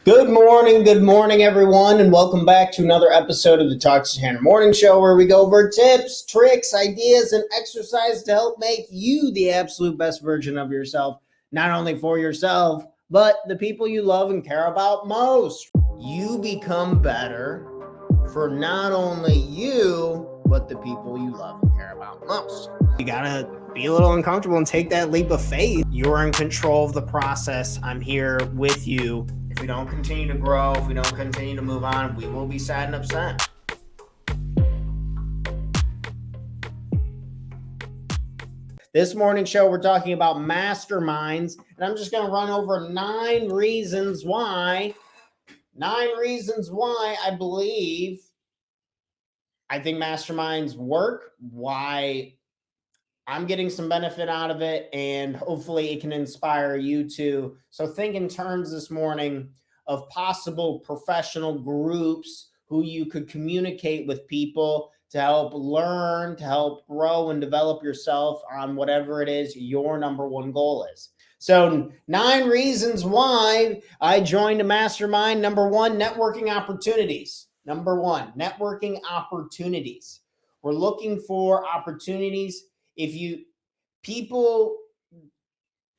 Good morning, everyone, and welcome back to another episode of the Talk to Tanner Morning Show, where we go over tips, tricks, ideas, and exercise to help make you the absolute best version of yourself, not only for yourself, but the people you love and care about most. You become better for not only you, but the people you love and care about most. You gotta be a little uncomfortable and take that leap of faith. You're in control of the process. I'm here with you. If we don't continue to grow, if we don't continue to move on, we will be sad and upset. This morning show, we're talking about masterminds, and I'm just going to run over 9 reasons why I think masterminds work, why I'm getting some benefit out of it, and hopefully it can inspire you too. So think in terms this morning of possible professional groups who you could communicate with people to help learn, to help grow and develop yourself on whatever it is your number one goal is. So 9 reasons why I joined a mastermind. Number 1, networking opportunities. We're looking for opportunities. People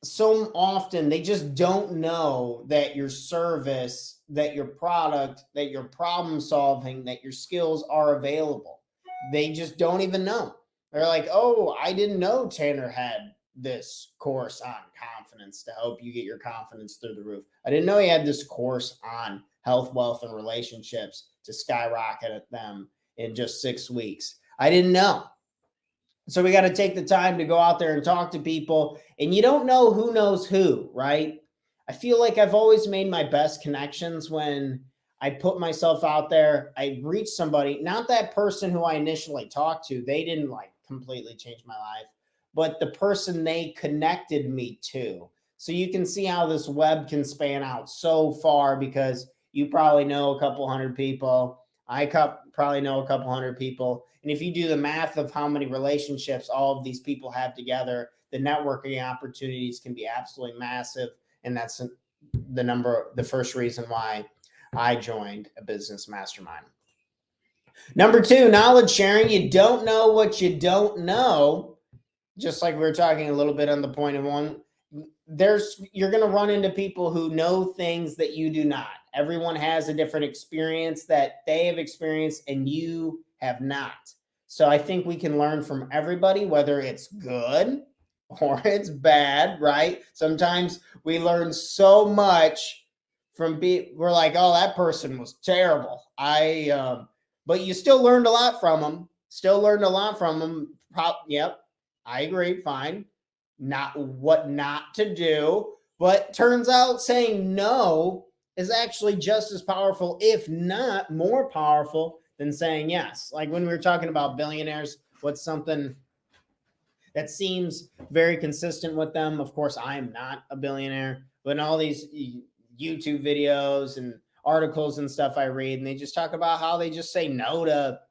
so often, they just don't know that your service, that your product, that your problem solving, that your skills are available. They just don't even know. They're like, oh, I didn't know Tanner had this course on confidence to help you get your confidence through the roof. I didn't know he had this course on health, wealth, and relationships to skyrocket them in just 6 weeks. I didn't know. So we got to take the time to go out there and talk to people, and you don't know who knows who, right? I feel like I've always made my best connections when I put myself out there. I reach somebody, not that person who I initially talked to. They didn't completely change my life, but the person they connected me to. So you can see how this web can span out so far, because you probably know a couple hundred people. I probably know a couple hundred people. And if you do the math of how many relationships all of these people have together, the networking opportunities can be absolutely massive. And that's the first reason why I joined a business mastermind. Number 2, knowledge sharing. You don't know what you don't know. Just like we were talking a little bit on the point of one, you're going to run into people who know things that you do not. Everyone has a different experience that they have experienced and you have not. So I think we can learn from everybody, whether it's good or it's bad, right? Sometimes we learn so much from people. We're like, oh, that person was terrible. But you still learned a lot from them. Yep, I agree. Fine. Not what not to do. But turns out saying no is actually just as powerful, if not more powerful, than saying yes. Like when we were talking about billionaires, what's something that seems very consistent with them? Of course, I'm not a billionaire, but in all these YouTube videos and articles and stuff I read, and they just talk about how they just say no to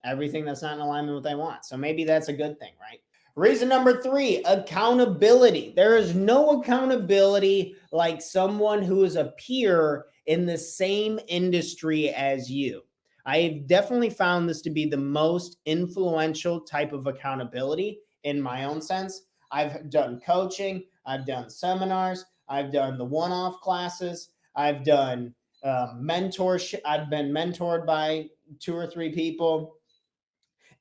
everything that's not in alignment with what they want. So maybe that's a good thing, right? Reason number 3, accountability. There is no accountability like someone who is a peer in the same industry as you. I've definitely found this to be the most influential type of accountability in my own sense. I've done coaching, I've done seminars, I've done the one-off classes, I've done mentorship. I've been mentored by 2 or 3 people.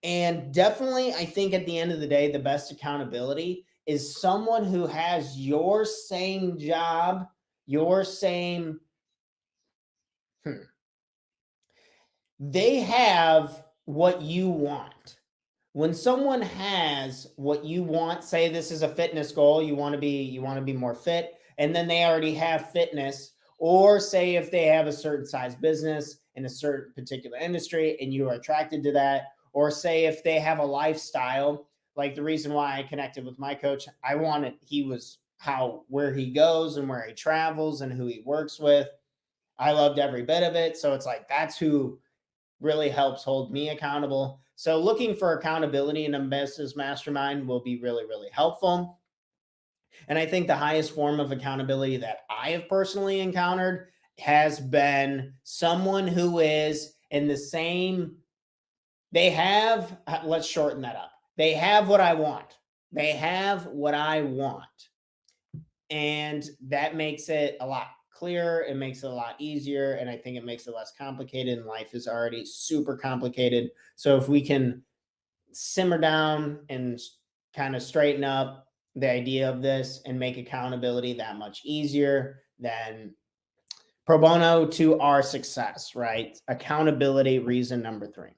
And definitely, I think at the end of the day, the best accountability is someone who has your same job, they have what you want. When someone has what you want, say this is a fitness goal, you want to be more fit, and then they already have fitness, or say if they have a certain size business in a certain particular industry and you are attracted to that, or say if they have a lifestyle, like the reason why I connected with my coach, where he goes and where he travels and who he works with. I loved every bit of it. So it's like, that's who really helps hold me accountable. So looking for accountability in a business mastermind will be really, really helpful. And I think the highest form of accountability that I have personally encountered has been someone who is in the same, they have, let's shorten that up. They have what I want. They have what I want. And that makes it a lot clearer. It makes it a lot easier. And I think it makes it less complicated. And life is already super complicated. So if we can simmer down and kind of straighten up the idea of this and make accountability that much easier, then pro bono to our success, right? Accountability, reason number 3.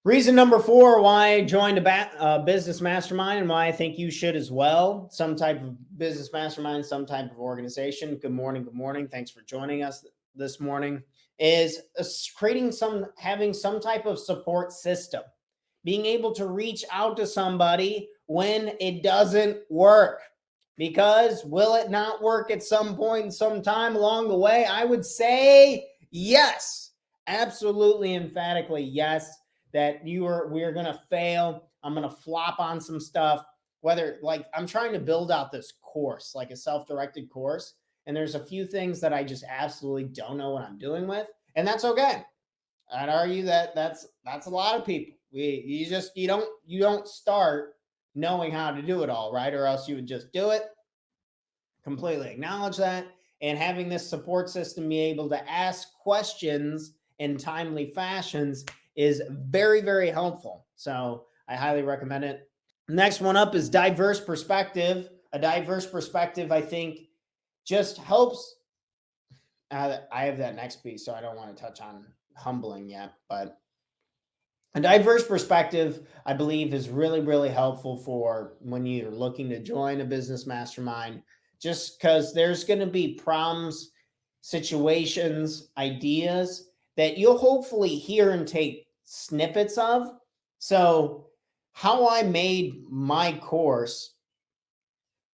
Reason number 4, why I joined a business mastermind and why I think you should as well. Some type of business mastermind, some type of organization. Good morning. Good morning. Thanks for joining us this morning. Is having some type of support system, being able to reach out to somebody when it doesn't work. Because will it not work at some point, sometime along the way? I would say yes, absolutely, emphatically yes. That we're going to fail. I'm going to flop on some stuff, whether like I'm trying to build out this course, like a self-directed course. And there's a few things that I just absolutely don't know what I'm doing with. And that's okay. I'd argue that that's a lot of people. You don't start knowing how to do it all, right? Or else you would just do it. Completely acknowledge that. And having this support system be able to ask questions in timely fashions is very, very helpful. So I highly recommend it. Next one up is diverse perspective. A diverse perspective, I think, just helps. I have that next piece, so I don't want to touch on humbling yet. But a diverse perspective, I believe, is really, really helpful for when you're looking to join a business mastermind, just because there's going to be problems, situations, ideas that you'll hopefully hear and take snippets of. So how I made my course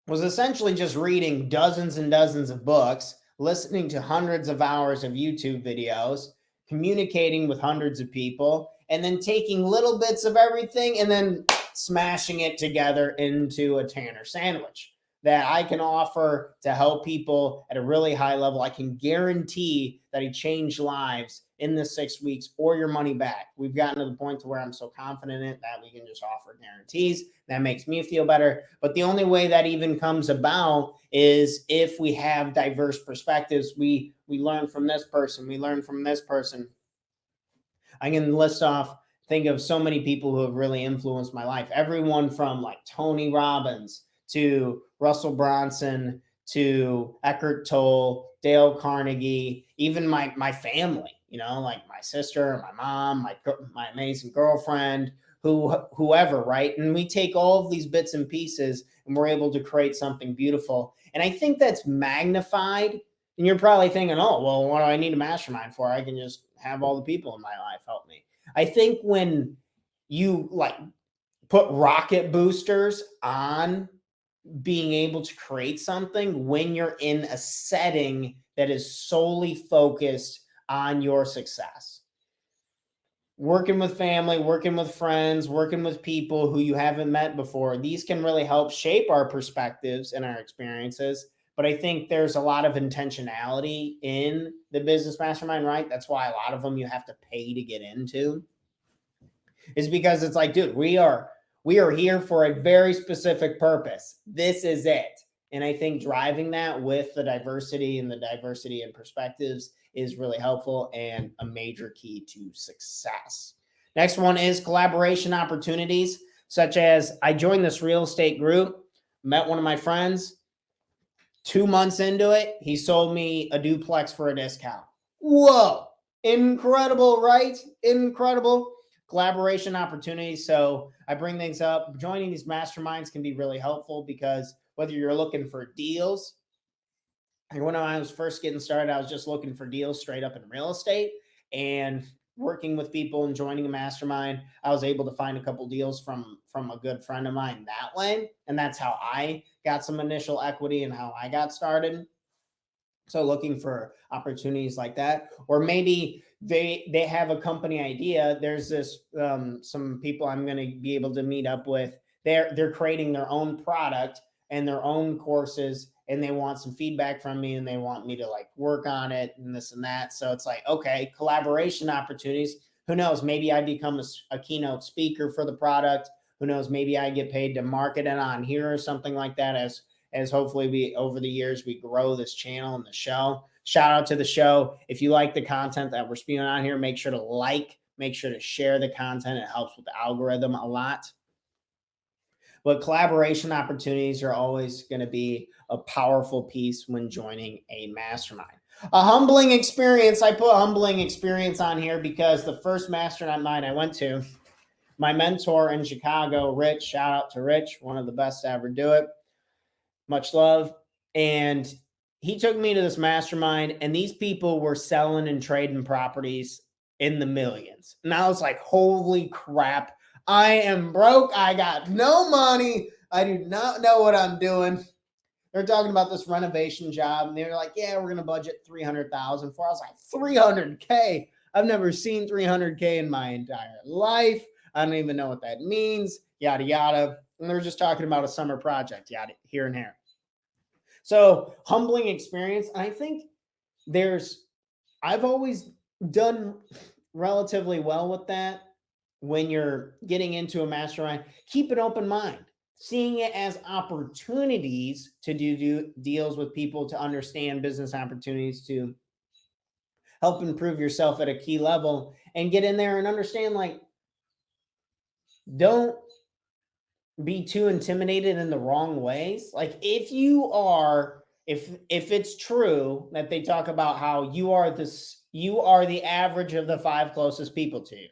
was essentially just reading dozens and dozens of books, listening to hundreds of hours of YouTube videos, communicating with hundreds of people, and then taking little bits of everything and then smashing it together into a Tanner sandwich that I can offer to help people at a really high level. I can guarantee that I change lives in the 6 weeks or your money back. We've gotten to the point to where I'm so confident in it that we can just offer guarantees. That makes me feel better. But the only way that even comes about is if we have diverse perspectives. We learn from this person. We learn from this person. I can think of so many people who have really influenced my life. Everyone from like Tony Robbins to Russell Brunson to Eckhart Tolle, Dale Carnegie, even my family, like my sister, my mom, my amazing girlfriend, whoever, right? And we take all of these bits and pieces and we're able to create something beautiful. And I think that's magnified. And you're probably thinking, oh, well, what do I need a mastermind for? I can just have all the people in my life help me. I think when you like put rocket boosters on being able to create something when you're in a setting that is solely focused on your success. Working with family, working with friends, working with people who you haven't met before, these can really help shape our perspectives and our experiences. But I think there's a lot of intentionality in the business mastermind, right? That's why a lot of them you have to pay to get into. Is because it's like, dude, we are here for a very specific purpose. This is it. And I think driving that with the diversity and perspectives is really helpful and a major key to success. Next one is collaboration opportunities, such as I joined this real estate group, met one of my friends. 2 months into it, he sold me a duplex for a discount. Whoa, incredible, right? Incredible. Collaboration opportunities. So I bring things up. Joining these masterminds can be really helpful because whether you're looking for deals, and when I was first getting started, I was just looking for deals straight up in real estate, and working with people and joining a mastermind, I was able to find a couple deals from a good friend of mine that way. And that's how I got some initial equity and how I got started. So looking for opportunities like that, or maybe they have a company idea. There's this some people I'm going to be able to meet up with. They're creating their own product and their own courses and they want some feedback from me and they want me to like work on it and this and that. So it's like, okay, collaboration opportunities. Who knows? Maybe I become a keynote speaker for the product. Who knows? Maybe I get paid to market it on here or something like that as hopefully we over the years we grow this channel and the show. Shout out to the show. If you like the content that we're spewing on here, make sure to make sure to share the content. It helps with the algorithm a lot. But collaboration opportunities are always going to be a powerful piece when joining a mastermind. A humbling experience. I put humbling experience on here because the first mastermind I went to, my mentor in Chicago, Rich, shout out to Rich, one of the best to ever do it. Much love. And he took me to this mastermind, and these people were selling and trading properties in the millions. And I was like, holy crap. I am broke. I got no money. I do not know what I'm doing. They're talking about this renovation job, and they're like, yeah, we're going to budget $300,000 for. I was like, $300K. I've never seen $300K in my entire life. I don't even know what that means. Yada, yada. And they're just talking about a summer project, yada, here and here. So humbling experience. I think I've always done relatively well with that. When you're getting into a mastermind, keep an open mind, seeing it as opportunities to do deals with people, to understand business opportunities, to help improve yourself at a key level, and get in there and understand, like, don't be too intimidated in the wrong ways. Like if it's true that they talk about how you are the average of the 5 closest people to you.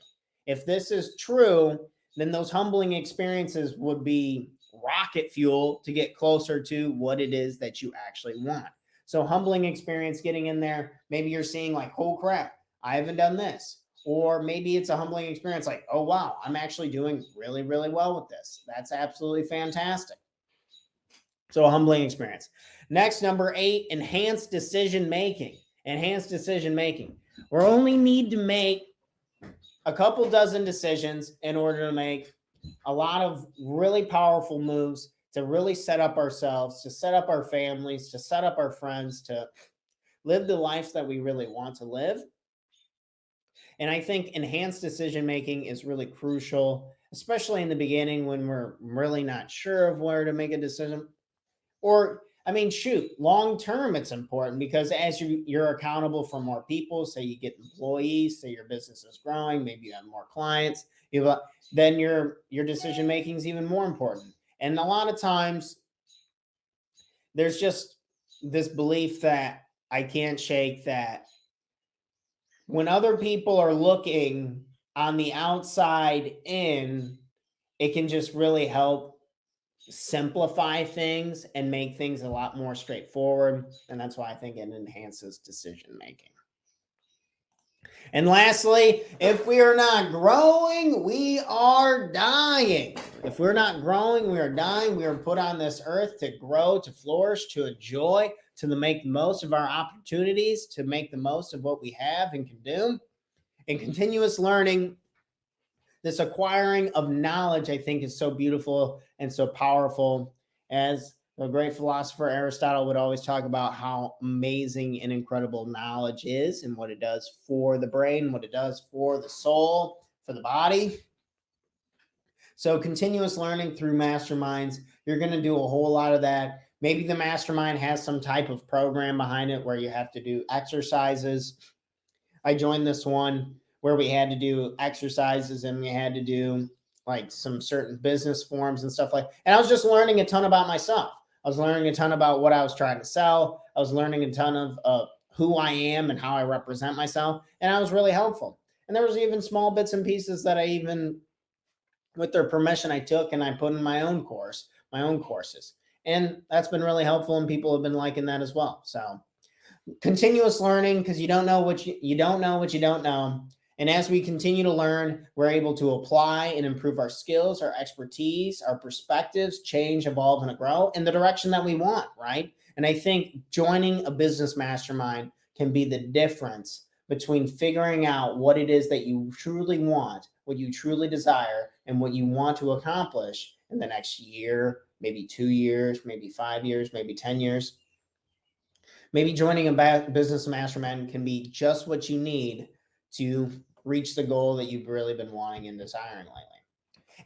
If this is true, then those humbling experiences would be rocket fuel to get closer to what it is that you actually want. So humbling experience, getting in there, maybe you're seeing like, oh crap, I haven't done this. Or maybe it's a humbling experience like, oh wow, I'm actually doing really, really well with this. That's absolutely fantastic. So a humbling experience. Next, number 8, enhanced decision making. Enhanced decision making. We only need to make a couple dozen decisions in order to make a lot of really powerful moves to really set up ourselves, to set up our families, to set up our friends, to live the life that we really want to live. And I think enhanced decision making is really crucial, especially in the beginning when we're really not sure of where to make a decision. Or, I mean, shoot, long term, it's important because as you're accountable for more people, say you get employees, say your business is growing, maybe you have more clients, then your decision making is even more important. And a lot of times, there's just this belief that I can't shake, that when other people are looking on the outside in, it can just really help simplify things and make things a lot more straightforward. And that's why I think it enhances decision making. And lastly, if we are not growing, we are dying. If we're not growing, we are dying. We are put on this earth to grow, to flourish, to enjoy, to make the most of our opportunities, to make the most of what we have and can do. And continuous learning, this acquiring of knowledge, I think, is so beautiful and so powerful. As the great philosopher Aristotle would always talk about how amazing and incredible knowledge is and what it does for the brain, what it does for the soul, for the body. So continuous learning through masterminds, you're going to do a whole lot of that. Maybe the mastermind has some type of program behind it where you have to do exercises. I joined this one where we had to do exercises and we had to do like some certain business forms and stuff and I was just learning a ton about myself. I was learning a ton about what I was trying to sell. I was learning a ton of who I am and how I represent myself. And I was really helpful. And there was even small bits and pieces that I even, with their permission, I took and I put in my own courses. And that's been really helpful. And people have been liking that as well. So continuous learning, because you don't know what you don't know. And as we continue to learn, we're able to apply and improve our skills, our expertise, our perspectives, change, evolve, and grow in the direction that we want, right? And I think joining a business mastermind can be the difference between figuring out what it is that you truly want, what you truly desire, and what you want to accomplish in the next year, maybe 2 years, maybe 5 years, maybe 10 years. Maybe joining a business mastermind can be just what you need to reach the goal that you've really been wanting and desiring lately.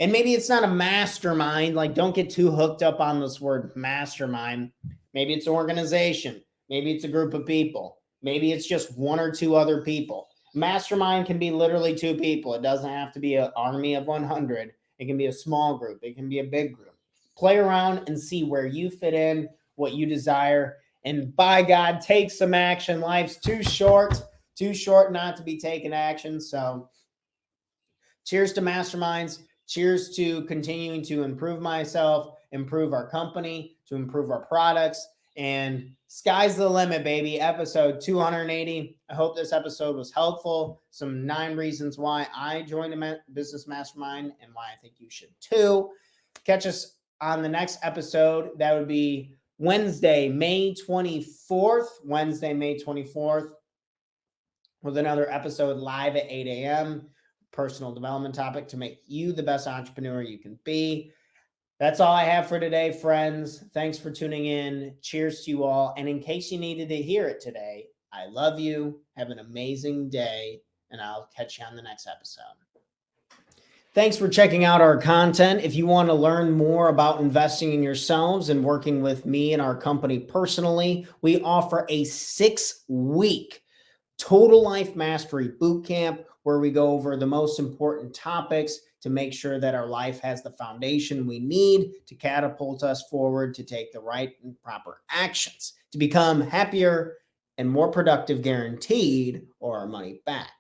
And maybe it's not a mastermind. Like, don't get too hooked up on this word mastermind. Maybe it's an organization. Maybe it's a group of people. Maybe it's just one or two other people. Mastermind can be literally two people. It doesn't have to be an army of 100. It can be a small group. It can be a big group. Play around and see where you fit in, what you desire. And by God, take some action. Life's too short not to be taking action. So cheers to masterminds. Cheers to continuing to improve myself, improve our company, to improve our products, and sky's the limit, baby. Episode 280. I hope this episode was helpful. Some 9 reasons why I joined a business mastermind and why I think you should too. Catch us on the next episode. That would be Wednesday, May 24th. Wednesday, May 24th, with another episode live at 8 a.m. Personal development topic to make you the best entrepreneur you can be. That's all I have for today, friends. Thanks for tuning in. Cheers to you all. And in case you needed to hear it today, I love you. Have an amazing day, and I'll catch you on the next episode. Thanks for checking out our content. If you want to learn more about investing in yourselves and working with me and our company personally, we offer a 6-week Total Life Mastery Bootcamp where we go over the most important topics to make sure that our life has the foundation we need to catapult us forward, to take the right and proper actions, to become happier and more productive, guaranteed, or our money back.